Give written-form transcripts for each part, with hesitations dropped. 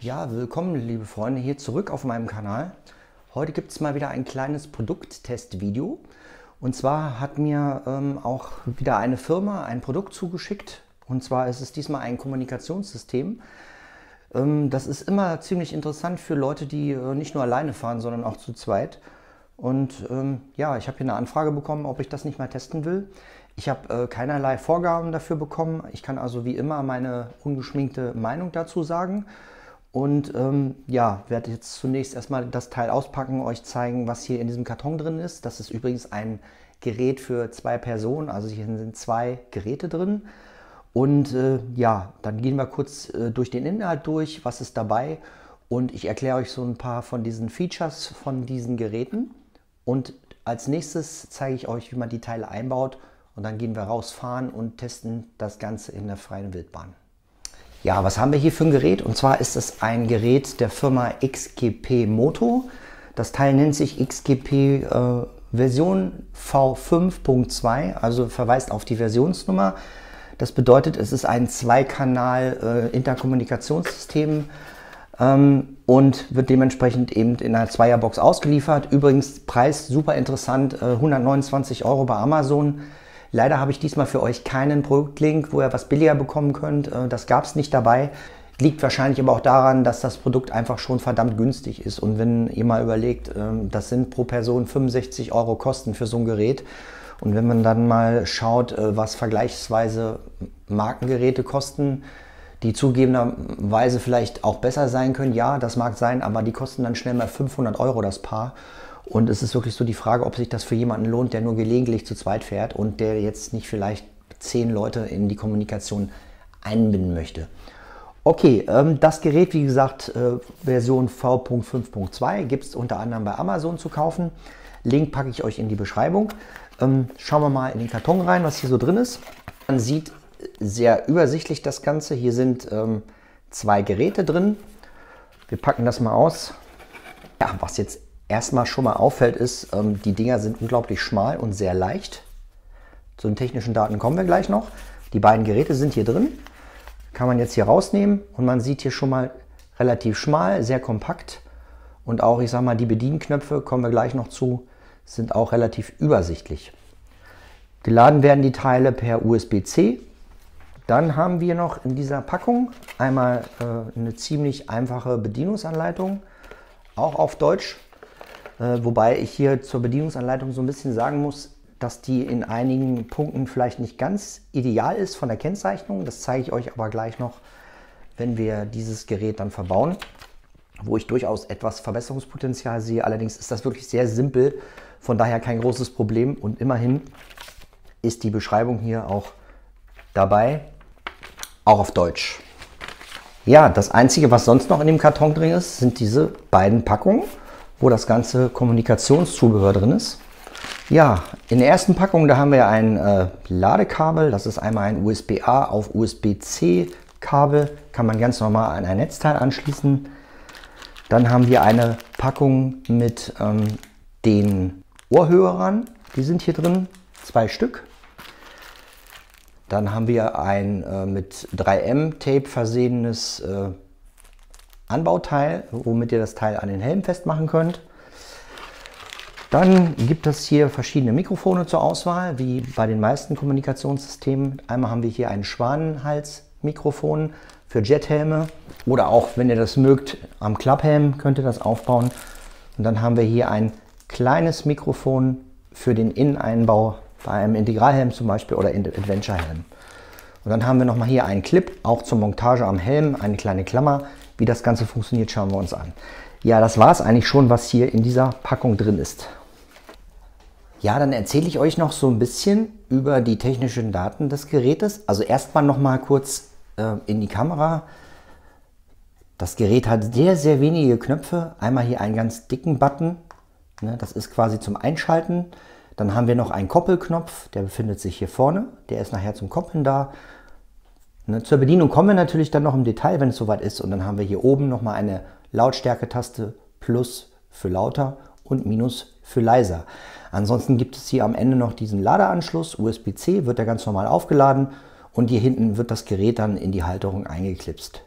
Ja, willkommen liebe Freunde hier zurück auf meinem Kanal. Heute gibt es mal wieder ein kleines Produkttestvideo. Und zwar hat mir auch wieder eine Firma ein Produkt zugeschickt. Und zwar ist es diesmal ein Kommunikationssystem. Das ist immer ziemlich interessant für Leute, die nicht nur alleine fahren, sondern auch zu zweit. Und ja, ich habe hier eine Anfrage bekommen, ob ich das nicht mal testen will. Ich habe keinerlei Vorgaben dafür bekommen. Ich kann also wie immer meine ungeschminkte Meinung dazu sagen. Und ja, werde jetzt zunächst erstmal das Teil auspacken, euch zeigen, was hier in diesem Karton drin ist. Das ist übrigens ein Gerät für 2 Personen, also hier sind 2 Geräte drin. Und ja, dann gehen wir kurz durch den Inhalt durch, was ist dabei. Und ich erkläre euch so ein paar von diesen Features von diesen Geräten. Und als nächstes zeige ich euch, wie man die Teile einbaut. Und dann gehen wir rausfahren und testen das Ganze in der freien Wildbahn. Ja, was haben wir hier für ein Gerät? Und zwar ist es ein Gerät der Firma XGP Moto. Das Teil nennt sich XGP Version V5.2, also verweist auf die Versionsnummer. Das bedeutet, es ist ein 2-Kanal-Interkommunikationssystem und wird dementsprechend eben in einer Zweierbox ausgeliefert. Übrigens Preis super interessant, 129 € bei Amazon. Leider habe ich diesmal für euch keinen Produktlink, wo ihr was billiger bekommen könnt. Das gab es nicht dabei. Liegt wahrscheinlich aber auch daran, dass das Produkt einfach schon verdammt günstig ist. Und wenn ihr mal überlegt, das sind pro Person 65 € Kosten für so ein Gerät. Und wenn man dann mal schaut, was vergleichsweise Markengeräte kosten, die zugegebenerweise vielleicht auch besser sein können, ja, das mag sein, aber die kosten dann schnell mal 500 € das Paar. Und es ist wirklich so die Frage, ob sich das für jemanden lohnt, der nur gelegentlich zu zweit fährt und der jetzt nicht vielleicht 10 Leute in die Kommunikation einbinden möchte. Okay, das Gerät, wie gesagt, Version V.5.2 gibt es unter anderem bei Amazon zu kaufen. Link packe ich euch in die Beschreibung. Schauen wir mal in den Karton rein, was hier so drin ist. Man sieht sehr übersichtlich das Ganze. Hier sind 2 Geräte drin. Wir packen das mal aus. Ja, was jetzt erstmal schon mal auffällt ist, die Dinger sind unglaublich schmal und sehr leicht. Zu den technischen Daten kommen wir gleich noch. Die beiden Geräte sind hier drin. Kann man jetzt hier rausnehmen und man sieht hier schon mal relativ schmal, sehr kompakt. Und auch, ich sag mal, die Bedienknöpfe, kommen wir gleich noch zu, sind auch relativ übersichtlich. Geladen werden die Teile per USB-C. Dann haben wir noch in dieser Packung einmal eine ziemlich einfache Bedienungsanleitung, auch auf Deutsch. Wobei ich hier zur Bedienungsanleitung so ein bisschen sagen muss, dass die in einigen Punkten vielleicht nicht ganz ideal ist von der Kennzeichnung. Das zeige ich euch aber gleich noch, wenn wir dieses Gerät dann verbauen, wo ich durchaus etwas Verbesserungspotenzial sehe. Allerdings ist das wirklich sehr simpel, von daher kein großes Problem. Und immerhin ist die Beschreibung hier auch dabei, auch auf Deutsch. Ja, das Einzige, was sonst noch in dem Karton drin ist, sind diese beiden Packungen, wo das ganze Kommunikationszubehör drin ist. Ja, in der ersten Packung, da haben wir ein Ladekabel. Das ist einmal ein USB-A auf USB-C Kabel. Kann man ganz normal an ein Netzteil anschließen. Dann haben wir eine Packung mit den Ohrhörern. Die sind hier drin, 2 Stück. Dann haben wir ein mit 3M-Tape versehenes Anbauteil, womit ihr das Teil an den Helm festmachen könnt. Dann gibt es hier verschiedene Mikrofone zur Auswahl, wie bei den meisten Kommunikationssystemen. Einmal haben wir hier ein Schwanenhals-Mikrofon für Jethelme oder auch, wenn ihr das mögt, am Klapphelm könnt ihr das aufbauen. Und dann haben wir hier ein kleines Mikrofon für den Inneneinbau bei einem Integralhelm zum Beispiel oder Adventure-Helm. Und dann haben wir nochmal hier einen Clip, auch zur Montage am Helm, eine kleine Klammer. Wie das Ganze funktioniert, schauen wir uns an. Ja, das war es eigentlich schon, was hier in dieser Packung drin ist. Ja, dann erzähle ich euch noch so ein bisschen über die technischen Daten des Gerätes. Also erstmal noch mal kurz in die Kamera. Das Gerät hat sehr, sehr wenige Knöpfe. Einmal hier einen ganz dicken Button. Das ist quasi zum Einschalten. Dann haben wir noch einen Koppelknopf, der befindet sich hier vorne. Der ist nachher zum Koppeln da. Zur Bedienung kommen wir natürlich dann noch im Detail, wenn es soweit ist. Und dann haben wir hier oben nochmal eine Lautstärke-Taste, Plus für lauter und Minus für leiser. Ansonsten gibt es hier am Ende noch diesen Ladeanschluss, USB-C, wird der ganz normal aufgeladen und hier hinten wird das Gerät dann in die Halterung eingeklipst.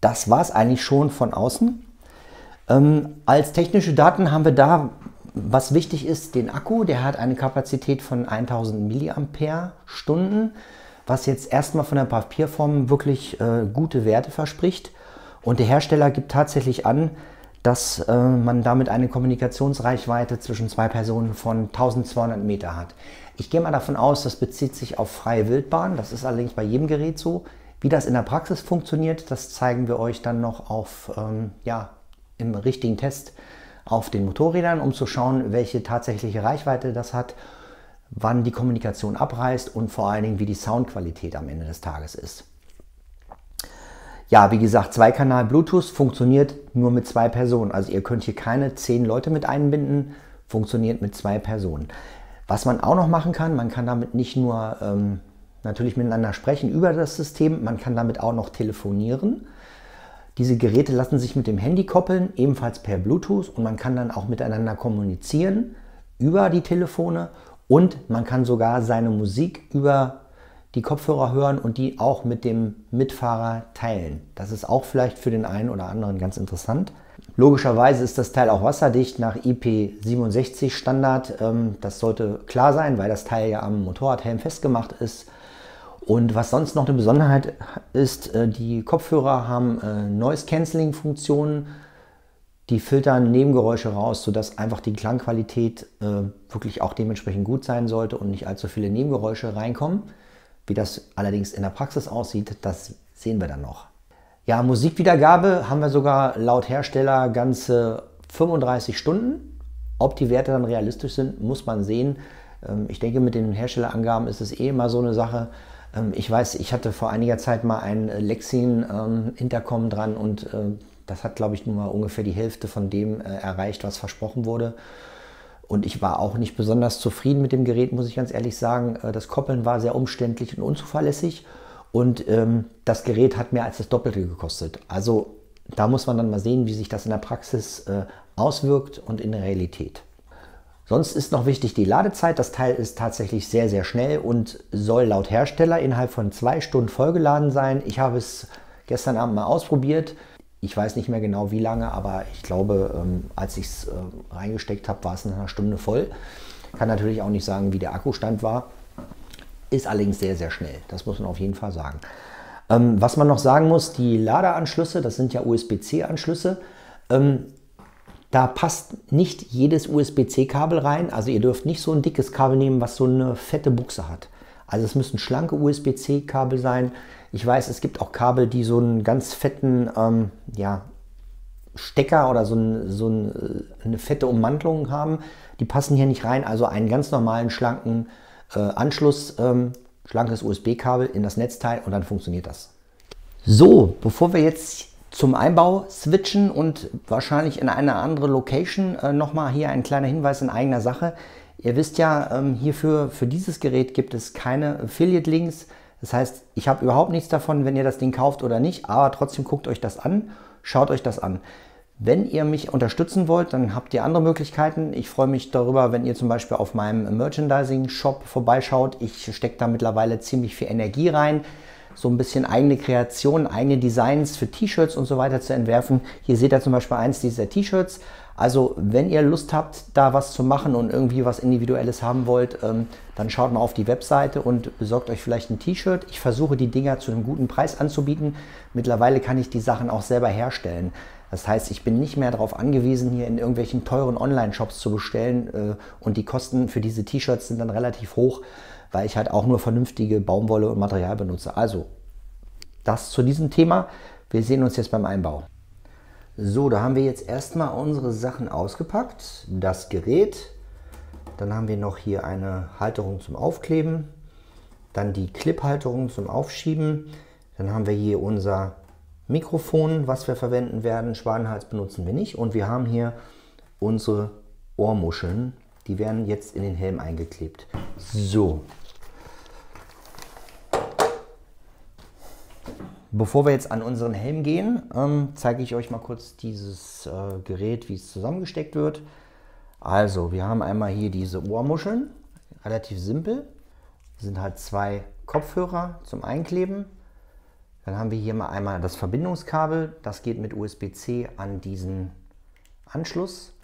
das war es eigentlich schon von außen. Als technische Daten haben wir da, was wichtig ist, den Akku. Der hat eine Kapazität von 1000 mAh, was jetzt erstmal von der Papierform wirklich gute Werte verspricht. Und der Hersteller gibt tatsächlich an, dass man damit eine Kommunikationsreichweite zwischen zwei Personen von 1200 Meter hat. Ich gehe mal davon aus, das bezieht sich auf freie Wildbahn. Das ist allerdings bei jedem Gerät so. Wie das in der Praxis funktioniert, das zeigen wir euch dann noch auf, im richtigen Test auf den Motorrädern, um zu schauen, welche tatsächliche Reichweite das hat, wann die Kommunikation abreißt und vor allen Dingen, wie die Soundqualität am Ende des Tages ist. Ja, wie gesagt, Zweikanal Bluetooth funktioniert nur mit zwei Personen. Also ihr könnt hier keine 10 Leute mit einbinden, funktioniert mit 2 Personen. Was man auch noch machen kann, man kann damit nicht nur natürlich miteinander sprechen über das System, man kann damit auch noch telefonieren. Diese Geräte lassen sich mit dem Handy koppeln, ebenfalls per Bluetooth, und man kann dann auch miteinander kommunizieren über die Telefone und man kann sogar seine Musik über die Kopfhörer hören und die auch mit dem Mitfahrer teilen. Das ist auch vielleicht für den einen oder anderen ganz interessant. Logischerweise ist das Teil auch wasserdicht nach IP67 Standard. Das sollte klar sein, weil das Teil ja am Motorradhelm festgemacht ist. Und was sonst noch eine Besonderheit ist, die Kopfhörer haben Noise-Canceling-Funktionen. Die filtern Nebengeräusche raus, sodass einfach die Klangqualität wirklich auch dementsprechend gut sein sollte und nicht allzu viele Nebengeräusche reinkommen. Wie das allerdings in der Praxis aussieht, das sehen wir dann noch. Ja, Musikwiedergabe haben wir sogar laut Hersteller ganze 35 Stunden. Ob die Werte dann realistisch sind, muss man sehen. Ich denke, mit den Herstellerangaben ist es eh immer so eine Sache. Ich weiß, ich hatte vor einiger Zeit mal ein Lexin Intercom dran und das hat, glaube ich, nur mal ungefähr die Hälfte von dem erreicht, was versprochen wurde. Und ich war auch nicht besonders zufrieden mit dem Gerät, muss ich ganz ehrlich sagen. Das Koppeln war sehr umständlich und unzuverlässig. Und das Gerät hat mehr als das Doppelte gekostet. Also da muss man dann mal sehen, wie sich das in der Praxis auswirkt und in der Realität. Sonst ist noch wichtig die Ladezeit. Das Teil ist tatsächlich sehr, sehr schnell und soll laut Hersteller innerhalb von 2 Stunden vollgeladen sein. Ich habe es gestern Abend mal ausprobiert. Ich weiß nicht mehr genau wie lange, aber ich glaube, als ich es reingesteckt habe, war es in einer Stunde voll. Kann natürlich auch nicht sagen, wie der Akkustand war. Ist allerdings sehr, sehr schnell. Das muss man auf jeden Fall sagen. Was man noch sagen muss, die Ladeanschlüsse, das sind ja USB-C-Anschlüsse. Da passt nicht jedes USB-C-Kabel rein. Also ihr dürft nicht so ein dickes Kabel nehmen, was so eine fette Buchse hat. Also es müssen schlanke USB-C-Kabel sein. Ich weiß, es gibt auch Kabel, die so einen ganz fetten Stecker oder eine fette Ummantelung haben. Die passen hier nicht rein. Also einen ganz normalen, schlanken Anschluss, schlankes USB-Kabel in das Netzteil und dann funktioniert das. So, bevor wir jetzt zum Einbau switchen und wahrscheinlich in eine andere Location, nochmal hier ein kleiner Hinweis in eigener Sache. Ihr wisst ja, hierfür für dieses Gerät gibt es keine Affiliate-Links. Das heißt, ich habe überhaupt nichts davon, wenn ihr das Ding kauft oder nicht, aber trotzdem guckt euch das an, schaut euch das an. Wenn ihr mich unterstützen wollt, dann habt ihr andere Möglichkeiten. Ich freue mich darüber, wenn ihr zum Beispiel auf meinem Merchandising-Shop vorbeischaut. Ich stecke da mittlerweile ziemlich viel Energie rein, so ein bisschen eigene Kreationen, eigene Designs für T-Shirts und so weiter zu entwerfen. Hier seht ihr zum Beispiel eins dieser T-Shirts. Also wenn ihr Lust habt, da was zu machen und irgendwie was Individuelles haben wollt, dann schaut mal auf die Webseite und besorgt euch vielleicht ein T-Shirt. Ich versuche die Dinger zu einem guten Preis anzubieten. Mittlerweile kann ich die Sachen auch selber herstellen. Das heißt, ich bin nicht mehr darauf angewiesen, hier in irgendwelchen teuren Online-Shops zu bestellen und die Kosten für diese T-Shirts sind dann relativ hoch, weil ich halt auch nur vernünftige Baumwolle und Material benutze. Also, das zu diesem Thema. Wir sehen uns jetzt beim Einbau. So, da haben wir jetzt erstmal unsere Sachen ausgepackt. Das Gerät, dann haben wir noch hier eine Halterung zum Aufkleben, dann die Clip-Halterung zum Aufschieben, dann haben wir hier unser Mikrofon, was wir verwenden werden. Schwanenhals benutzen wir nicht. Und wir haben hier unsere Ohrmuscheln. Die werden jetzt in den Helm eingeklebt. So. Bevor wir jetzt an unseren Helm gehen, zeige ich euch mal kurz dieses Gerät, wie es zusammengesteckt wird. Also, wir haben einmal hier diese Ohrmuscheln. Relativ simpel. Das sind halt 2 Kopfhörer zum Einkleben. Dann haben wir hier mal einmal das Verbindungskabel. Das geht mit USB-C an diesen Anschluss.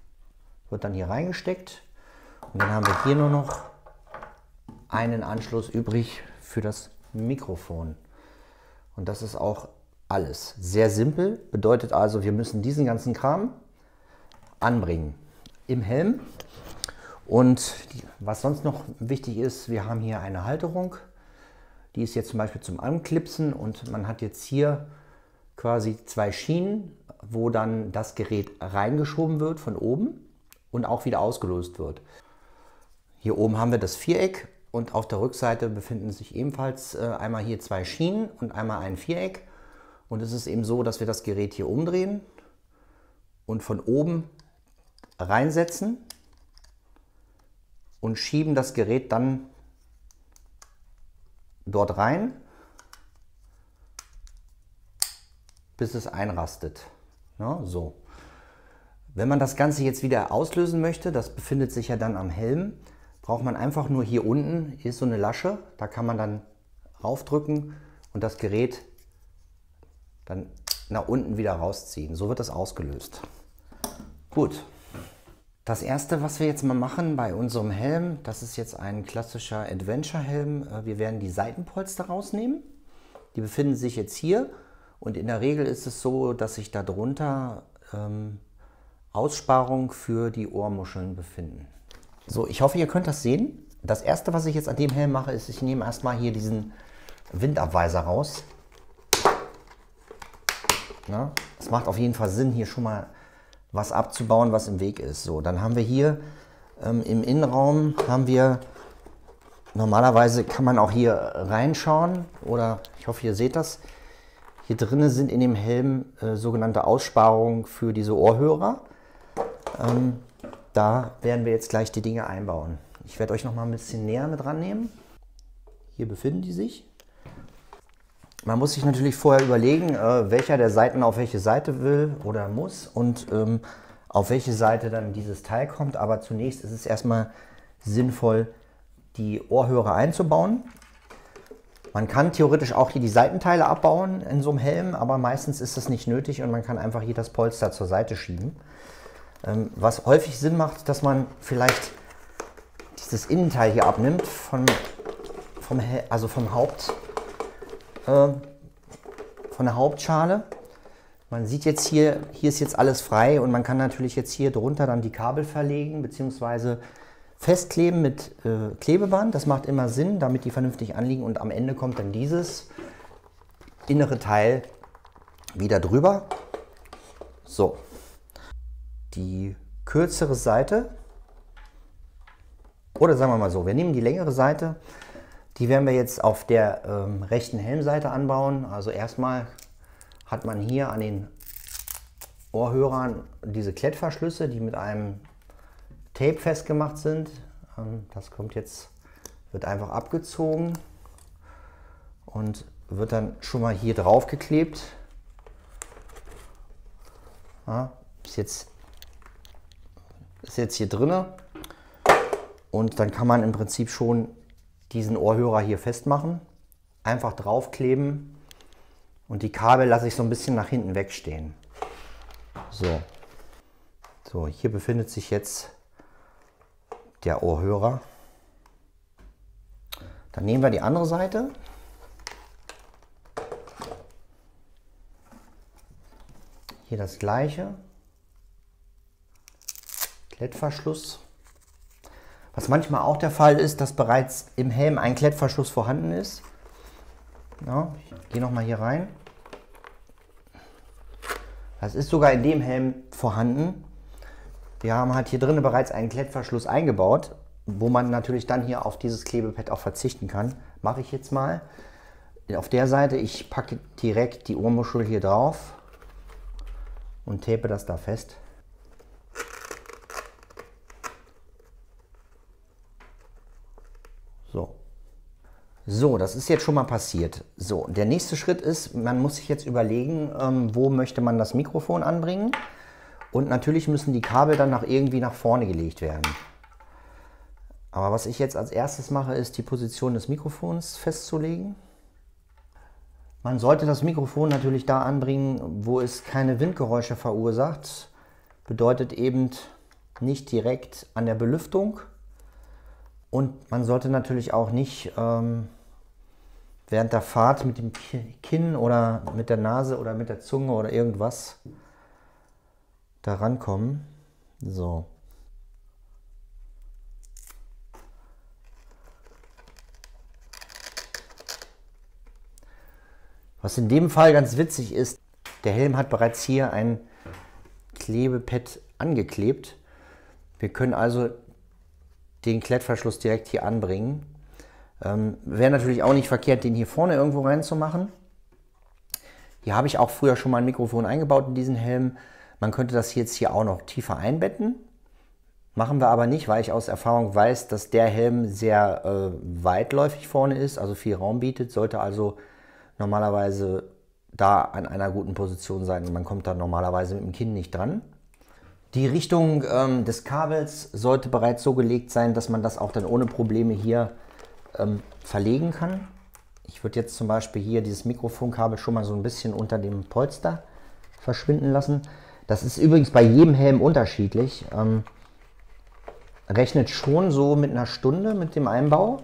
Wird dann hier reingesteckt. Und dann haben wir hier nur noch einen Anschluss übrig für das Mikrofon. Und das ist auch alles. Sehr simpel. Bedeutet also, wir müssen diesen ganzen Kram anbringen im Helm. Und was sonst noch wichtig ist, wir haben hier eine Halterung. Die ist jetzt zum Beispiel zum Anklipsen und man hat jetzt hier quasi zwei Schienen, wo dann das Gerät reingeschoben wird von oben und auch wieder ausgelöst wird. Hier oben haben wir das Viereck und auf der Rückseite befinden sich ebenfalls einmal hier zwei Schienen und einmal ein Viereck. Und es ist eben so, dass wir das Gerät hier umdrehen und von oben reinsetzen und schieben das Gerät dann dort rein, bis es einrastet. Ja, so. Wenn man das Ganze jetzt wieder auslösen möchte, das befindet sich ja dann am Helm, braucht man einfach nur hier unten, hier ist so eine Lasche, da kann man dann raufdrücken und das Gerät dann nach unten wieder rausziehen. So wird das ausgelöst. Gut. Das erste, was wir jetzt mal machen bei unserem Helm, das ist jetzt ein klassischer Adventure-Helm. Wir werden die Seitenpolster rausnehmen. Die befinden sich jetzt hier und in der Regel ist es so, dass sich darunter Aussparungen für die Ohrmuscheln befinden. So, ich hoffe, ihr könnt das sehen. Das erste, was ich jetzt an dem Helm mache, ist, ich nehme erstmal hier diesen Windabweiser raus. Ja, es macht auf jeden Fall Sinn, hier schon mal was abzubauen, was im Weg ist. So, dann haben wir hier im Innenraum haben wir, normalerweise kann man auch hier reinschauen oder ich hoffe, ihr seht das. Hier drinnen sind in dem Helm sogenannte Aussparungen für diese Ohrhörer. Da werden wir jetzt gleich die Dinge einbauen. Ich werde euch noch mal ein bisschen näher mit rannehmen. Hier befinden die sich. Man muss sich natürlich vorher überlegen, welcher der Seiten auf welche Seite will oder muss und auf welche Seite dann dieses Teil kommt. Aber zunächst ist es erstmal sinnvoll, die Ohrhörer einzubauen. Man kann theoretisch auch hier die Seitenteile abbauen in so einem Helm, aber meistens ist das nicht nötig und man kann einfach hier das Polster zur Seite schieben. Was häufig Sinn macht, dass man vielleicht dieses Innenteil hier abnimmt, also vom von der Hauptschale. Man sieht jetzt hier ist jetzt alles frei und man kann natürlich jetzt hier drunter dann die Kabel verlegen bzw. festkleben mit Klebeband. Das macht immer Sinn, damit die vernünftig anliegen und am Ende kommt dann dieses innere Teil wieder drüber. So, die kürzere Seite, oder sagen wir mal so, wir nehmen die längere Seite. Die werden wir jetzt auf der rechten Helmseite anbauen. Also erstmal hat man hier an den Ohrhörern diese Klettverschlüsse, die mit einem Tape festgemacht sind. Das kommt jetzt, wird einfach abgezogen und wird dann schon mal hier drauf geklebt. Ja, ist jetzt hier drin und dann kann man im Prinzip schon diesen Ohrhörer hier festmachen, einfach draufkleben und die Kabel lasse ich so ein bisschen nach hinten wegstehen. So, hier befindet sich jetzt der Ohrhörer. Dann nehmen wir die andere Seite. Hier das gleiche. Klettverschluss. Was manchmal auch der Fall ist, dass bereits im Helm ein Klettverschluss vorhanden ist. Ja, ich gehe nochmal hier rein. Das ist sogar in dem Helm vorhanden. Wir haben halt hier drinnen bereits einen Klettverschluss eingebaut, wo man natürlich dann hier auf dieses Klebepad auch verzichten kann. Mache ich jetzt mal. Auf der Seite, ich packe direkt die Ohrmuschel hier drauf und tape das da fest. So, das ist jetzt schon mal passiert. So, der nächste Schritt ist, man muss sich jetzt überlegen, wo möchte man das Mikrofon anbringen. Und natürlich müssen die Kabel dann irgendwie nach vorne gelegt werden. Aber was ich jetzt als erstes mache, ist die Position des Mikrofons festzulegen. Man sollte das Mikrofon natürlich da anbringen, wo es keine Windgeräusche verursacht. Bedeutet eben nicht direkt an der Belüftung. Und man sollte natürlich auch nicht während der Fahrt mit dem Kinn oder mit der Nase oder mit der Zunge oder irgendwas da rankommen. So. Was in dem Fall ganz witzig ist, der Helm hat bereits hier ein Klebepad angeklebt. Wir können also den Klettverschluss direkt hier anbringen. Wäre natürlich auch nicht verkehrt, den hier vorne irgendwo reinzumachen. Hier habe ich auch früher schon mal ein Mikrofon eingebaut in diesen Helm. Man könnte das jetzt hier auch noch tiefer einbetten. Machen wir aber nicht, weil ich aus Erfahrung weiß, dass der Helm sehr weitläufig vorne ist, also viel Raum bietet, sollte also normalerweise da an einer guten Position sein. Man kommt da normalerweise mit dem Kinn nicht dran. Die Richtung des Kabels sollte bereits so gelegt sein, dass man das auch dann ohne Probleme hier verlegen kann. Ich würde jetzt zum Beispiel hier dieses Mikrofonkabel schon mal so ein bisschen unter dem Polster verschwinden lassen. Das ist übrigens bei jedem Helm unterschiedlich. Rechnet schon so mit einer Stunde mit dem Einbau.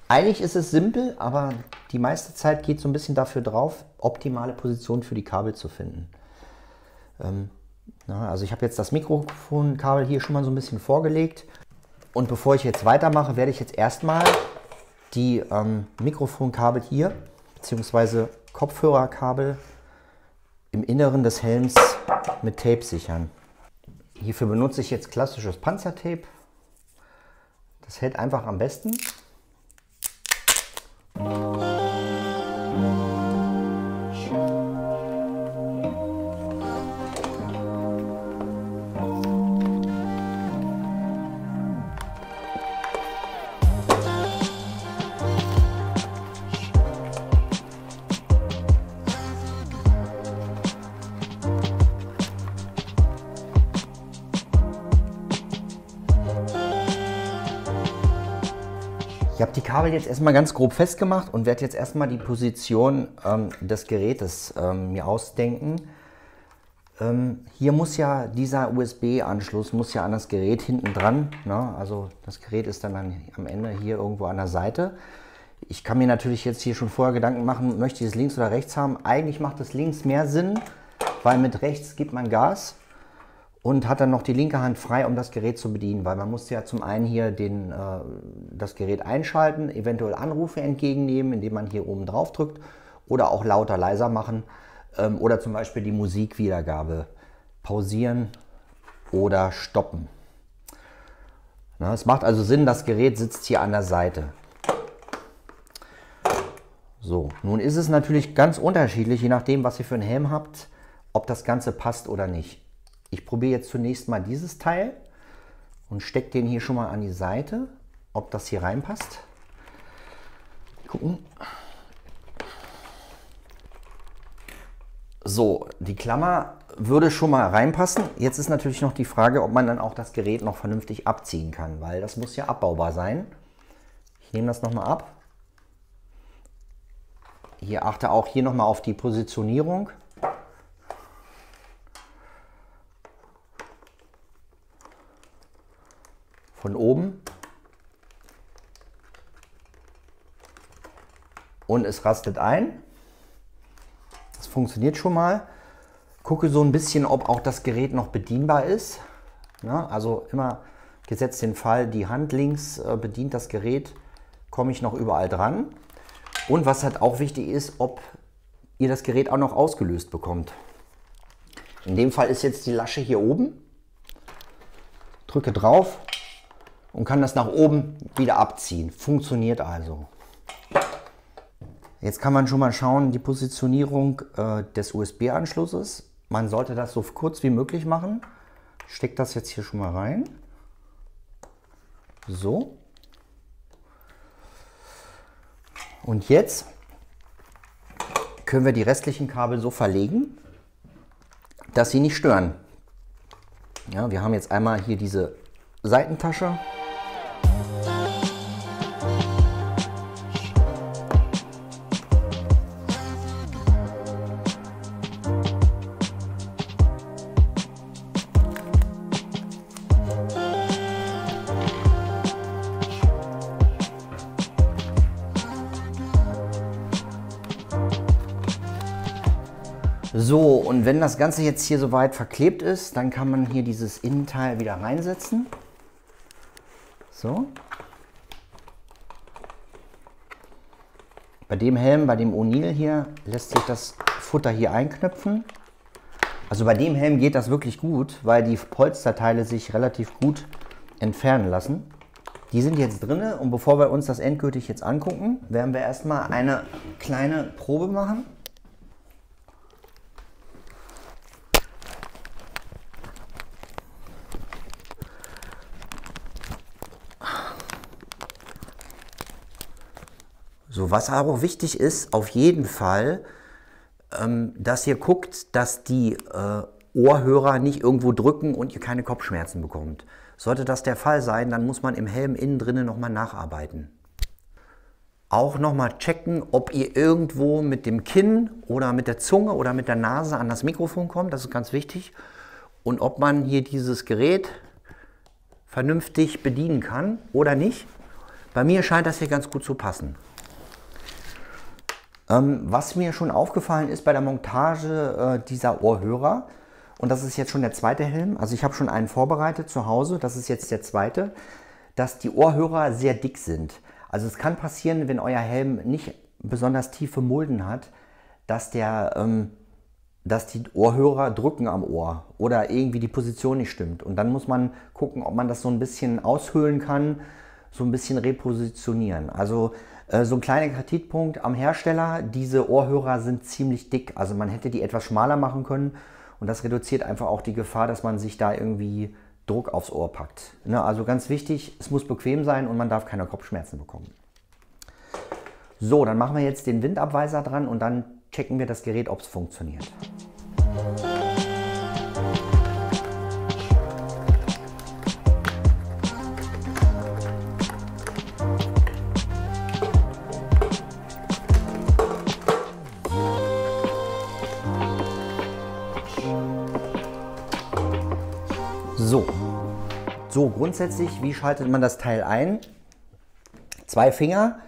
Eigentlich ist es simpel, aber die meiste Zeit geht so ein bisschen dafür drauf, optimale Position für die Kabel zu finden. Also ich habe jetzt das Mikrofonkabel hier schon mal so ein bisschen vorgelegt. Und bevor ich jetzt weitermache, werde ich jetzt erstmal die Mikrofonkabel hier, beziehungsweise Kopfhörerkabel im Inneren des Helms mit Tape sichern. Hierfür benutze ich jetzt klassisches Panzertape. Das hält einfach am besten. Ich habe die Kabel jetzt erstmal ganz grob festgemacht und werde jetzt erstmal die Position des Gerätes mir ausdenken. Hier muss ja dieser USB-Anschluss muss ja an das Gerät hinten dran. Ne? Also das Gerät ist dann am Ende hier irgendwo an der Seite. Ich kann mir natürlich jetzt hier schon vorher Gedanken machen, möchte ich es links oder rechts haben. Eigentlich macht es links mehr Sinn, weil mit rechts gibt man Gas und hat dann noch die linke Hand frei, um das Gerät zu bedienen, weil man muss ja zum einen hier das Gerät einschalten, eventuell Anrufe entgegennehmen, indem man hier oben drauf drückt oder auch lauter, leiser machen oder zum Beispiel die Musikwiedergabe pausieren oder stoppen. Es macht also Sinn, das Gerät sitzt hier an der Seite. So, nun ist es natürlich ganz unterschiedlich, je nachdem, was ihr für einen Helm habt, ob das Ganze passt oder nicht. Ich probiere jetzt zunächst mal dieses Teil und stecke den hier schon mal an die Seite, ob das hier reinpasst. Gucken. So, die Klammer würde schon mal reinpassen. Jetzt ist natürlich noch die Frage, ob man dann auch das Gerät noch vernünftig abziehen kann, weil das muss ja abbaubar sein. Ich nehme das nochmal ab. Hier achte auch hier nochmal auf die Positionierung. Von oben. Und es rastet ein. Das funktioniert schon mal. Gucke so ein bisschen, ob auch das Gerät noch bedienbar ist. Ja, also immer gesetzt den Fall, die Hand links bedient das Gerät, komme ich noch überall dran. Und was halt auch wichtig ist, ob ihr das Gerät auch noch ausgelöst bekommt. In dem Fall ist jetzt die Lasche hier oben. Drücke drauf und kann das nach oben wieder abziehen. Funktioniert also. Jetzt kann man schon mal schauen, die Positionierung des USB-Anschlusses. Man sollte das so kurz wie möglich machen. Ich stecke das jetzt hier schon mal rein. So. Und jetzt können wir die restlichen Kabel so verlegen, dass sie nicht stören. Ja, wir haben jetzt einmal hier diese Seitentasche. So, und wenn das Ganze jetzt hier soweit verklebt ist, dann kann man hier dieses Innenteil wieder reinsetzen. So. Bei dem Helm, bei dem O'Neill hier, lässt sich das Futter hier einknöpfen. Also bei dem Helm geht das wirklich gut, weil die Polsterteile sich relativ gut entfernen lassen. Die sind jetzt drin und bevor wir uns das endgültig jetzt angucken, werden wir erstmal eine kleine Probe machen. So, was auch wichtig ist, auf jeden Fall, dass ihr guckt, dass die Ohrhörer nicht irgendwo drücken und ihr keine Kopfschmerzen bekommt. Sollte das der Fall sein, dann muss man im Helm innen drinnen nochmal nacharbeiten. Auch nochmal checken, ob ihr irgendwo mit dem Kinn oder mit der Zunge oder mit der Nase an das Mikrofon kommt, das ist ganz wichtig. Und ob man hier dieses Gerät vernünftig bedienen kann oder nicht. Bei mir scheint das hier ganz gut zu passen. Was mir schon aufgefallen ist bei der Montage dieser Ohrhörer, und das ist jetzt schon der zweite Helm, also ich habe schon einen vorbereitet zu Hause, das ist jetzt der zweite, dass die Ohrhörer sehr dick sind. Also es kann passieren, wenn euer Helm nicht besonders tiefe Mulden hat, dass die Ohrhörer drücken am Ohr oder irgendwie die Position nicht stimmt. Und dann muss man gucken, ob man das so ein bisschen aushöhlen kann, so ein bisschen repositionieren. Also so ein kleiner Kritikpunkt am Hersteller, diese Ohrhörer sind ziemlich dick. Also man hätte die etwas schmaler machen können und das reduziert einfach auch die Gefahr, dass man sich da irgendwie Druck aufs Ohr packt. Ne, also ganz wichtig, es muss bequem sein und man darf keine Kopfschmerzen bekommen. So, dann machen wir jetzt den Windabweiser dran und dann checken wir das Gerät, ob es funktioniert. So, grundsätzlich, wie schaltet man das Teil ein? 2 Finger,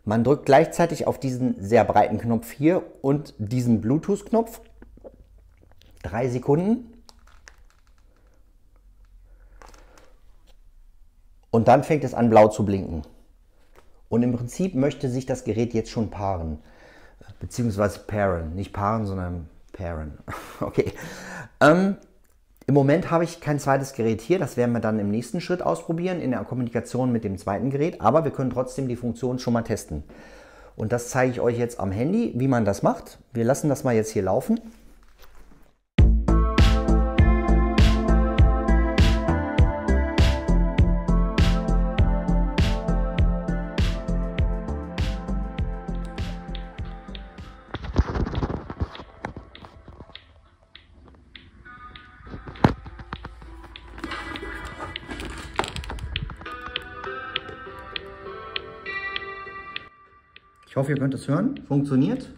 man drückt gleichzeitig auf diesen sehr breiten Knopf hier und diesen Bluetooth-Knopf. 3 Sekunden. Und dann fängt es an, blau zu blinken. Und im Prinzip möchte sich das Gerät jetzt schon paaren. Beziehungsweise pairen. Nicht paaren, sondern pairen. Okay. Im Moment habe ich kein zweites Gerät hier, das werden wir dann im nächsten Schritt ausprobieren, in der Kommunikation mit dem zweiten Gerät, aber wir können trotzdem die Funktion schon mal testen. Und das zeige ich euch jetzt am Handy, wie man das macht. Wir lassen das mal jetzt hier laufen. Ich hoffe, ihr könnt es hören. Funktioniert.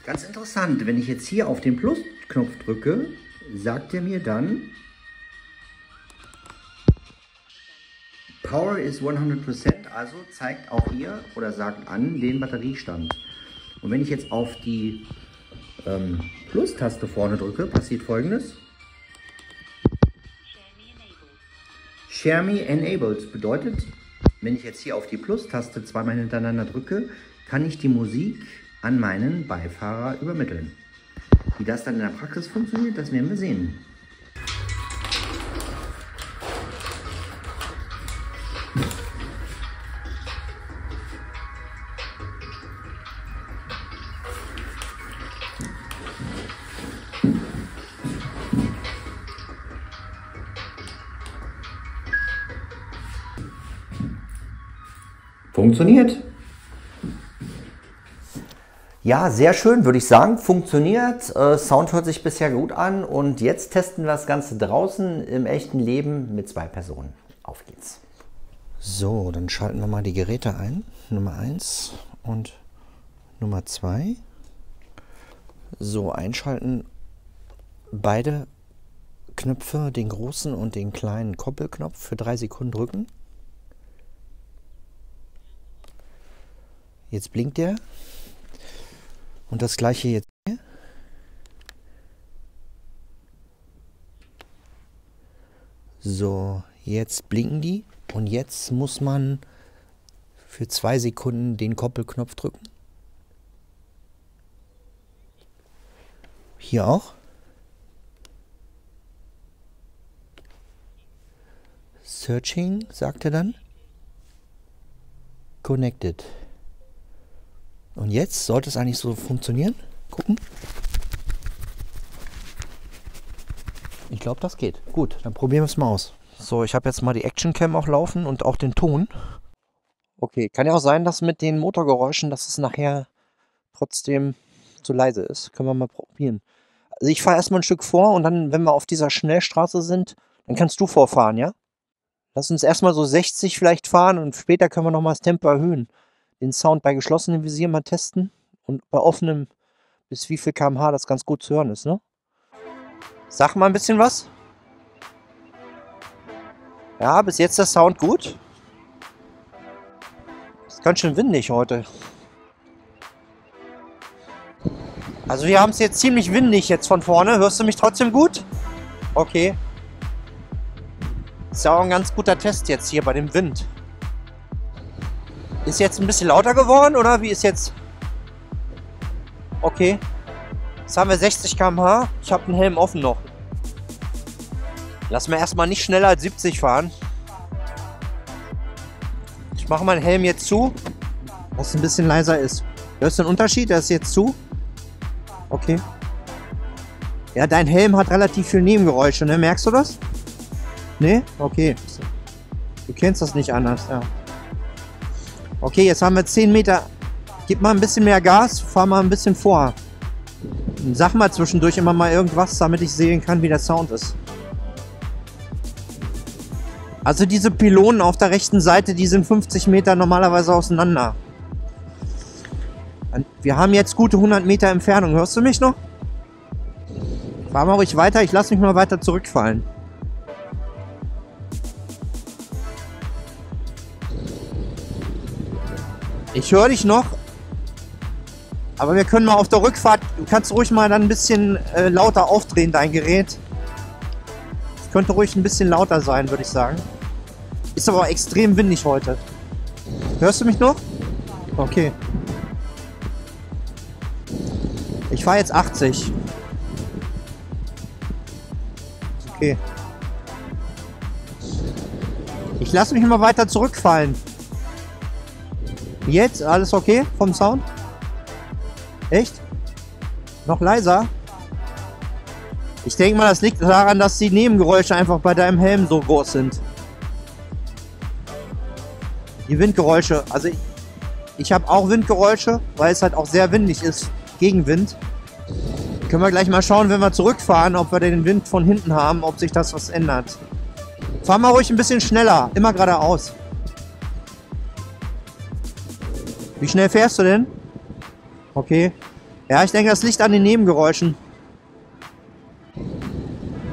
Ganz interessant, wenn ich jetzt hier auf den Plus-Knopf drücke, sagt er mir dann Power is 100%, also zeigt auch hier oder sagt an den Batteriestand. Und wenn ich jetzt auf die Plus-Taste vorne drücke, passiert Folgendes. Share Me Enabled bedeutet, wenn ich jetzt hier auf die Plus-Taste zweimal hintereinander drücke, kann ich die Musik an meinen Beifahrer übermitteln. Wie das dann in der Praxis funktioniert, das werden wir sehen. Funktioniert. Ja, sehr schön, würde ich sagen. Funktioniert. Sound hört sich bisher gut an. Und jetzt testen wir das Ganze draußen im echten Leben mit 2 Personen. Auf geht's. So, dann schalten wir mal die Geräte ein. Nummer 1 und Nummer 2. So, einschalten. Beide Knöpfe, den großen und den kleinen Koppelknopf für 3 Sekunden drücken. Jetzt blinkt der. Und das gleiche jetzt hier. So, jetzt blinken die. Und jetzt muss man für 2 Sekunden den Koppelknopf drücken. Hier auch. Searching, sagt er dann. Connected. Und jetzt sollte es eigentlich so funktionieren. Gucken. Ich glaube, das geht. Gut, dann probieren wir es mal aus. So, ich habe jetzt mal die Actioncam auch laufen und auch den Ton. Okay, kann ja auch sein, dass mit den Motorgeräuschen, dass es nachher trotzdem zu leise ist. Können wir mal probieren. Also ich fahre erstmal ein Stück vor und dann, wenn wir auf dieser Schnellstraße sind, dann kannst du vorfahren, ja? Lass uns erstmal so 60 vielleicht fahren und später können wir nochmal das Tempo erhöhen. Den Sound bei geschlossenem Visier mal testen und bei offenem bis wie viel km/h das ganz gut zu hören ist, ne? Sag mal ein bisschen was. Ja, bis jetzt der Sound gut. Ist ganz schön windig heute. Also wir haben es jetzt ziemlich windig jetzt von vorne. Hörst du mich trotzdem gut? Okay. Ist ja auch ein ganz guter Test jetzt hier bei dem Wind. Ist jetzt ein bisschen lauter geworden oder wie ist jetzt? Okay. Jetzt haben wir 60 km/h. Ich habe den Helm offen noch. Lass mir erstmal nicht schneller als 70 fahren. Ich mache meinen Helm jetzt zu, dass es ein bisschen leiser ist. Hörst du den Unterschied? Der ist jetzt zu. Okay. Ja, dein Helm hat relativ viel Nebengeräusche, ne? Merkst du das? Ne? Okay. Du kennst das nicht anders, ja. Okay, jetzt haben wir 10 Meter. Gib mal ein bisschen mehr Gas, fahr mal ein bisschen vor. Und sag mal zwischendurch immer mal irgendwas, damit ich sehen kann, wie der Sound ist. Also diese Pylonen auf der rechten Seite, die sind 50 Meter normalerweise auseinander. Wir haben jetzt gute 100 Meter Entfernung. Hörst du mich noch? Fahr mal ruhig weiter, ich lasse mich mal weiter zurückfallen. Ich höre dich noch, aber wir können mal auf der Rückfahrt, du kannst ruhig mal dann ein bisschen lauter aufdrehen, dein Gerät. Es könnte ruhig ein bisschen lauter sein, würde ich sagen. Ist aber extrem windig heute. Hörst du mich noch? Okay. Ich fahre jetzt 80. Okay. Ich lasse mich mal weiter zurückfallen. Jetzt? Alles okay vom Sound? Echt? Noch leiser? Ich denke mal, das liegt daran, dass die Nebengeräusche einfach bei deinem Helm so groß sind. Die Windgeräusche. Also ich habe auch Windgeräusche, weil es halt auch sehr windig ist. Gegenwind. Können wir gleich mal schauen, wenn wir zurückfahren, ob wir den Wind von hinten haben, ob sich das was ändert. Fahr mal ruhig ein bisschen schneller. Immer geradeaus. Wie schnell fährst du denn? Okay. Ja, ich denke, das liegt an den Nebengeräuschen.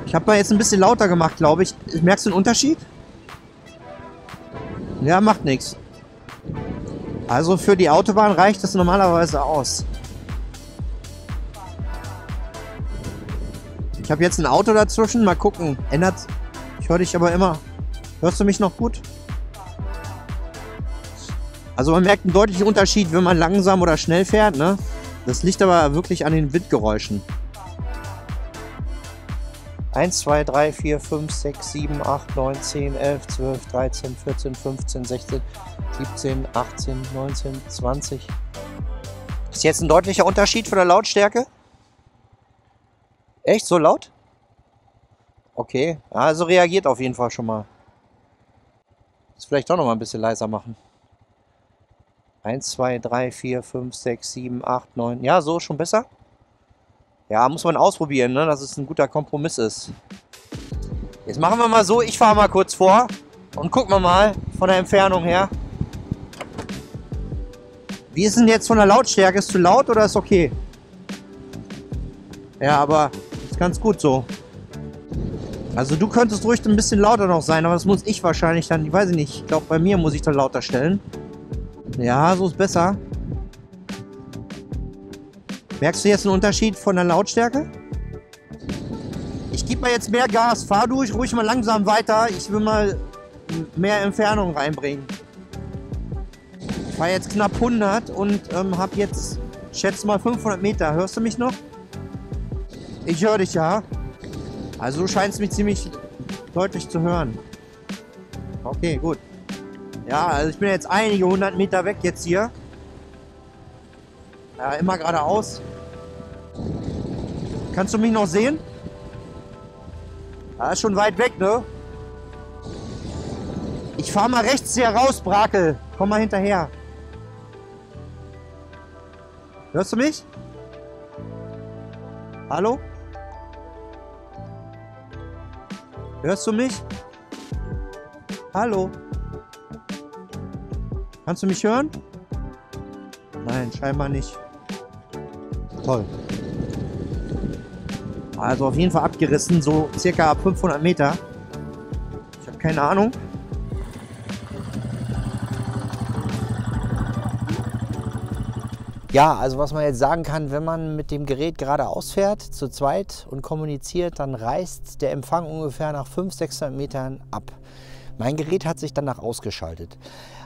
Ich habe mal jetzt ein bisschen lauter gemacht, glaube ich. Merkst du einen Unterschied? Ja, macht nichts. Also für die Autobahn reicht das normalerweise aus. Ich habe jetzt ein Auto dazwischen. Mal gucken. Ändert. Ich höre dich aber immer. Hörst du mich noch gut? Also man merkt einen deutlichen Unterschied, wenn man langsam oder schnell fährt, ne? Das liegt aber wirklich an den Windgeräuschen. 1, 2, 3, 4, 5, 6, 7, 8, 9, 10, 11, 12, 13, 14, 15, 16, 17, 18, 19, 20. Ist jetzt ein deutlicher Unterschied von der Lautstärke? Echt? So laut? Okay. Also reagiert auf jeden Fall schon mal. Ist vielleicht doch noch mal ein bisschen leiser machen. 1, 2, 3, 4, 5, 6, 7, 8, 9. Ja, so schon besser? Ja, muss man ausprobieren, ne, dass es ein guter Kompromiss ist. Jetzt machen wir mal so, ich fahre mal kurz vor und gucken wir mal von der Entfernung her. Wie ist denn jetzt von der Lautstärke? Ist zu laut oder ist okay? Ja, aber ist ganz gut so. Also du könntest ruhig ein bisschen lauter noch sein, aber das muss ich wahrscheinlich dann, ich weiß nicht, ich glaube bei mir muss ich dann lauter stellen. Ja, so ist besser. Merkst du jetzt einen Unterschied von der Lautstärke? Ich gebe mal jetzt mehr Gas, fahr du ruhig mal langsam weiter, ich will mal mehr Entfernung reinbringen. Ich fahre jetzt knapp 100 und habe jetzt, schätze mal 500 Meter. Hörst du mich noch? Ich höre dich, ja. Also du scheinst mich ziemlich deutlich zu hören. Okay, gut. Ja, also ich bin jetzt einige 100 Meter weg jetzt hier. Ja, immer geradeaus. Kannst du mich noch sehen? Ja, ist schon weit weg, ne? Ich fahre mal rechts hier raus, Brakel. Komm mal hinterher. Hörst du mich? Hallo? Hörst du mich? Hallo? Kannst du mich hören? Nein, scheinbar nicht. Toll. Also auf jeden Fall abgerissen, so circa 500 Meter. Ich habe keine Ahnung. Ja, also was man jetzt sagen kann, wenn man mit dem Gerät geradeaus fährt, zu zweit und kommuniziert, dann reißt der Empfang ungefähr nach 500, 600 Metern ab. Mein Gerät hat sich danach ausgeschaltet.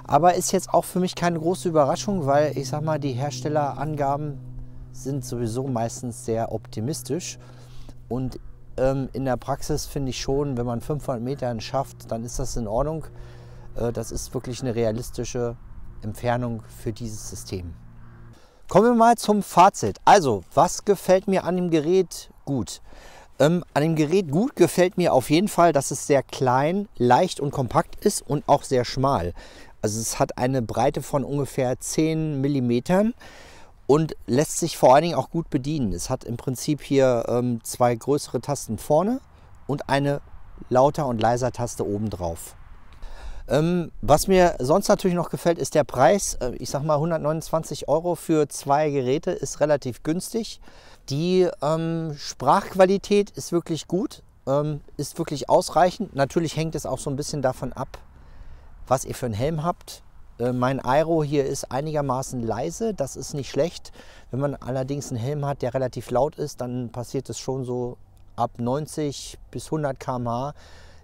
Aber ist jetzt auch für mich keine große Überraschung, weil ich sag mal, die Herstellerangaben sind sowieso meistens sehr optimistisch. Und in der Praxis finde ich schon, wenn man 500 Metern schafft, dann ist das in Ordnung. Das ist wirklich eine realistische Entfernung für dieses System. Kommen wir mal zum Fazit. Also, was gefällt mir an dem Gerät gut? An dem Gerät gut gefällt mir auf jeden Fall, dass es sehr klein, leicht und kompakt ist und auch sehr schmal. Also es hat eine Breite von ungefähr 10 mm und lässt sich vor allen Dingen auch gut bedienen. Es hat im Prinzip hier zwei größere Tasten vorne und eine Lauter- und Leiser-Taste oben drauf. Was mir sonst natürlich noch gefällt, ist der Preis. Ich sag mal 129 € für zwei Geräte ist relativ günstig. Die Sprachqualität ist wirklich gut, ist wirklich ausreichend. Natürlich hängt es auch so ein bisschen davon ab, was ihr für einen Helm habt. Mein Aero hier ist einigermaßen leise, das ist nicht schlecht. Wenn man allerdings einen Helm hat, der relativ laut ist, dann passiert es schon so ab 90 bis 100 km/h,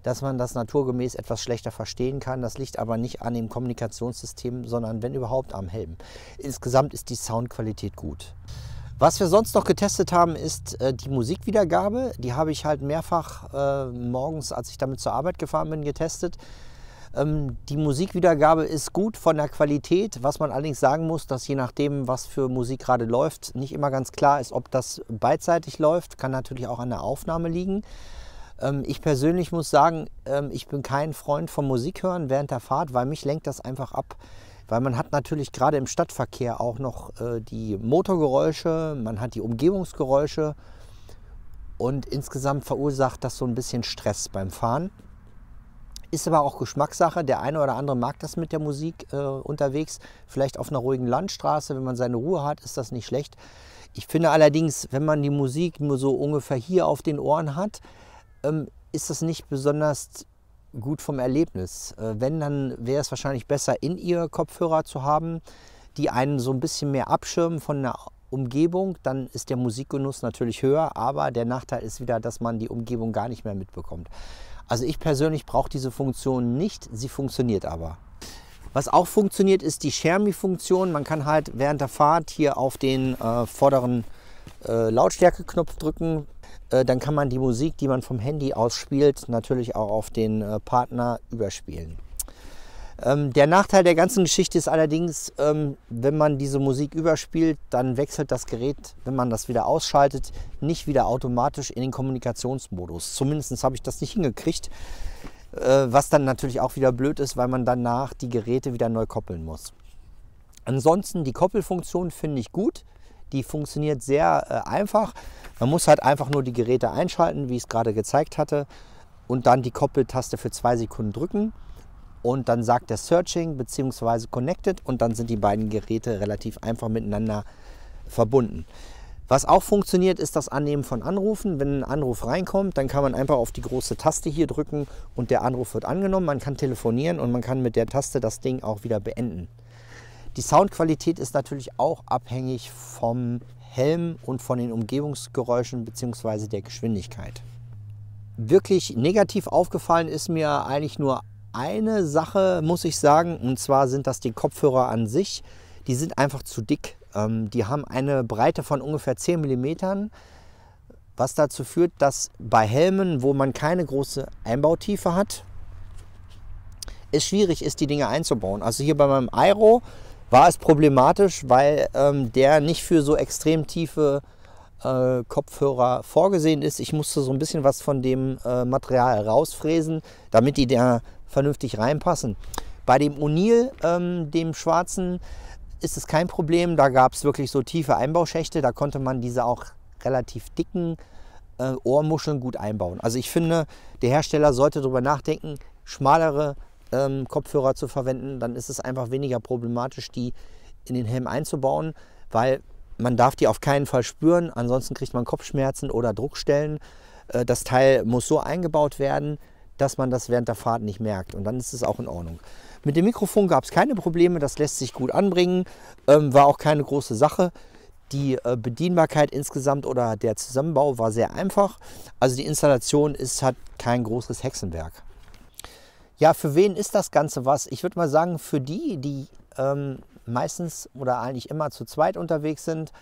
dass man das naturgemäß etwas schlechter verstehen kann. Das liegt aber nicht an dem Kommunikationssystem, sondern wenn überhaupt am Helm. Insgesamt ist die Soundqualität gut. Was wir sonst noch getestet haben, ist die Musikwiedergabe. Die habe ich halt mehrfach morgens, als ich damit zur Arbeit gefahren bin, getestet. Die Musikwiedergabe ist gut von der Qualität. Was man allerdings sagen muss, dass je nachdem, was für Musik gerade läuft, nicht immer ganz klar ist, ob das beidseitig läuft. Kann natürlich auch an der Aufnahme liegen. Ich persönlich muss sagen, ich bin kein Freund vom Musikhören während der Fahrt, weil mich lenkt das einfach ab. Weil man hat natürlich gerade im Stadtverkehr auch noch die Motorgeräusche, man hat die Umgebungsgeräusche und insgesamt verursacht das so ein bisschen Stress beim Fahren. Ist aber auch Geschmackssache. Der eine oder andere mag das mit der Musik unterwegs. Vielleicht auf einer ruhigen Landstraße, wenn man seine Ruhe hat, ist das nicht schlecht. Ich finde allerdings, wenn man die Musik nur so ungefähr hier auf den Ohren hat, ist das nicht besonders gut vom Erlebnis. Wenn, dann wäre es wahrscheinlich besser, in ihr Kopfhörer zu haben, die einen so ein bisschen mehr abschirmen von der Umgebung. Dann ist der Musikgenuss natürlich höher, aber der Nachteil ist wieder, dass man die Umgebung gar nicht mehr mitbekommt. Also ich persönlich brauche diese Funktion nicht, sie funktioniert aber. Was auch funktioniert, ist die Chermi-Funktion. Man kann halt während der Fahrt hier auf den vorderen Lautstärkeknopf drücken. Dann kann man die Musik, die man vom Handy aus spielt, natürlich auch auf den Partner überspielen. Der Nachteil der ganzen Geschichte ist allerdings, wenn man diese Musik überspielt, dann wechselt das Gerät, wenn man das wieder ausschaltet, nicht wieder automatisch in den Kommunikationsmodus. Zumindest habe ich das nicht hingekriegt, was dann natürlich auch wieder blöd ist, weil man danach die Geräte wieder neu koppeln muss. Ansonsten die Koppelfunktion finde ich gut. Die funktioniert sehr einfach. Man muss halt einfach nur die Geräte einschalten, wie ich es gerade gezeigt hatte. Und dann die Koppeltaste für 2 Sekunden drücken. Und dann sagt der Searching bzw. Connected. Und dann sind die beiden Geräte relativ einfach miteinander verbunden. Was auch funktioniert, ist das Annehmen von Anrufen. Wenn ein Anruf reinkommt, dann kann man einfach auf die große Taste hier drücken und der Anruf wird angenommen. Man kann telefonieren und man kann mit der Taste das Ding auch wieder beenden. Die Soundqualität ist natürlich auch abhängig vom Helm und von den Umgebungsgeräuschen bzw. der Geschwindigkeit. Wirklich negativ aufgefallen ist mir eigentlich nur eine Sache, muss ich sagen, und zwar sind das die Kopfhörer an sich. Die sind einfach zu dick. Die haben eine Breite von ungefähr 10 mm, was dazu führt, dass bei Helmen, wo man keine große Einbautiefe hat, es schwierig ist, die Dinge einzubauen. Also hier bei meinem Aero war es problematisch, weil der nicht für so extrem tiefe Kopfhörer vorgesehen ist. Ich musste so ein bisschen was von dem Material rausfräsen, damit die da vernünftig reinpassen. Bei dem O'Neill, dem schwarzen, ist es kein Problem. Da gab es wirklich so tiefe Einbauschächte. Da konnte man diese auch relativ dicken Ohrmuscheln gut einbauen. Also ich finde, der Hersteller sollte darüber nachdenken, schmalere Kopfhörer zu verwenden. Dann ist es einfach weniger problematisch, die in den Helm einzubauen, weil man darf die auf keinen Fall spüren. Ansonsten kriegt man Kopfschmerzen oder Druckstellen. Das Teil muss so eingebaut werden, dass man das während der Fahrt nicht merkt. Und dann ist es auch in Ordnung. Mit dem Mikrofon gab es keine Probleme. Das lässt sich gut anbringen. War auch keine große Sache. Die Bedienbarkeit insgesamt oder der Zusammenbau war sehr einfach. Also die Installation hat kein großes Hexenwerk. Ja, für wen ist das Ganze was? Ich würde mal sagen, für die meistens oder eigentlich immer zu zweit unterwegs sind,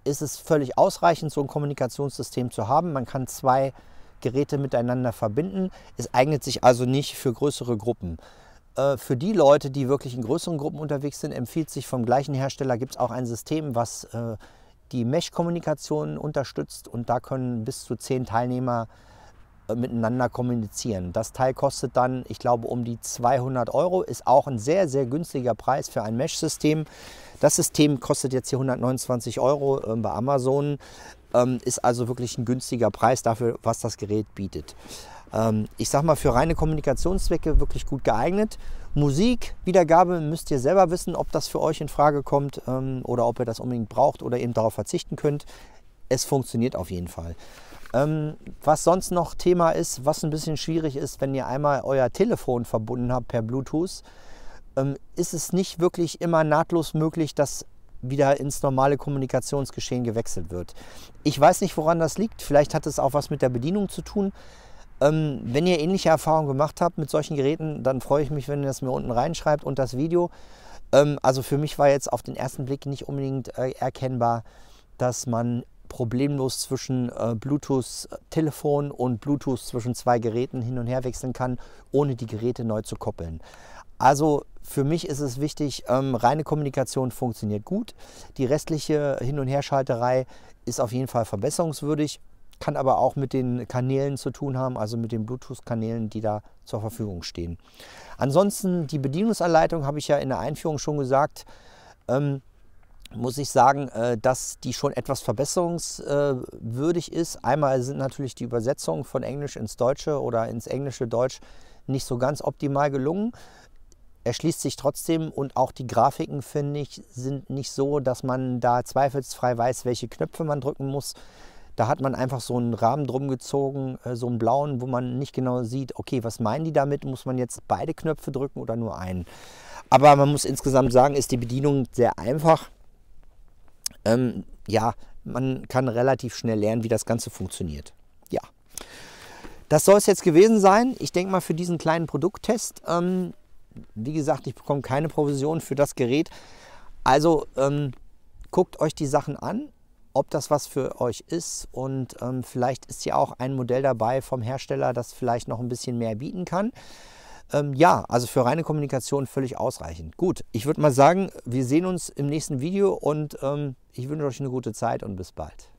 ist es völlig ausreichend, so ein Kommunikationssystem zu haben. Man kann 2 Geräte miteinander verbinden. Es eignet sich also nicht für größere Gruppen. Für die Leute, die wirklich in größeren Gruppen unterwegs sind, empfiehlt sich vom gleichen Hersteller, gibt es auch ein System, was die Mesh-Kommunikation unterstützt und da können bis zu 10 Teilnehmer miteinander kommunizieren. Das Teil kostet dann, ich glaube, um die 200 €, ist auch ein sehr, sehr günstiger Preis für ein Mesh-System. Das System kostet jetzt hier 129 € bei Amazon, ist also wirklich ein günstiger Preis dafür, was das Gerät bietet. Ich sag mal, für reine Kommunikationszwecke wirklich gut geeignet. Musikwiedergabe müsst ihr selber wissen, ob das für euch in Frage kommt oder ob ihr das unbedingt braucht oder eben darauf verzichten könnt. Es funktioniert auf jeden Fall. Was sonst noch Thema ist, was ein bisschen schwierig ist, wenn ihr einmal euer Telefon verbunden habt per Bluetooth, ist es nicht wirklich immer nahtlos möglich, dass wieder ins normale Kommunikationsgeschehen gewechselt wird. Ich weiß nicht, woran das liegt. Vielleicht hat es auch was mit der Bedienung zu tun. Wenn ihr ähnliche Erfahrungen gemacht habt mit solchen Geräten, dann freue ich mich, wenn ihr das mir unten reinschreibt und das Video. Also für mich war jetzt auf den ersten Blick nicht unbedingt erkennbar, dass man problemlos zwischen Bluetooth-Telefon und Bluetooth zwischen 2 Geräten hin und her wechseln kann, ohne die Geräte neu zu koppeln. Also für mich ist es wichtig, reine Kommunikation funktioniert gut. Die restliche Hin- und Herschalterei ist auf jeden Fall verbesserungswürdig, kann aber auch mit den Kanälen zu tun haben, also mit den Bluetooth-Kanälen, die da zur Verfügung stehen. Ansonsten die Bedienungsanleitung habe ich ja in der Einführung schon gesagt, muss ich sagen, dass die schon etwas verbesserungswürdig ist. Einmal sind natürlich die Übersetzungen von Englisch ins Deutsche oder ins englische Deutsch nicht so ganz optimal gelungen. Erschließt sich trotzdem und auch die Grafiken, finde ich, sind nicht so, dass man da zweifelsfrei weiß, welche Knöpfe man drücken muss. Da hat man einfach so einen Rahmen drum gezogen, so einen blauen, wo man nicht genau sieht, okay, was meinen die damit? Muss man jetzt beide Knöpfe drücken oder nur einen? Aber man muss insgesamt sagen, ist die Bedienung sehr einfach. Ja, man kann relativ schnell lernen, wie das Ganze funktioniert. Ja, das soll es jetzt gewesen sein. Ich denke mal für diesen kleinen Produkttest. Wie gesagt, ich bekomme keine Provision für das Gerät. Also guckt euch die Sachen an, ob das was für euch ist. Und vielleicht ist ja auch ein Modell dabei vom Hersteller, das vielleicht noch ein bisschen mehr bieten kann. Ja, also für reine Kommunikation völlig ausreichend. Gut, ich würde mal sagen, wir sehen uns im nächsten Video und ich wünsche euch eine gute Zeit und bis bald.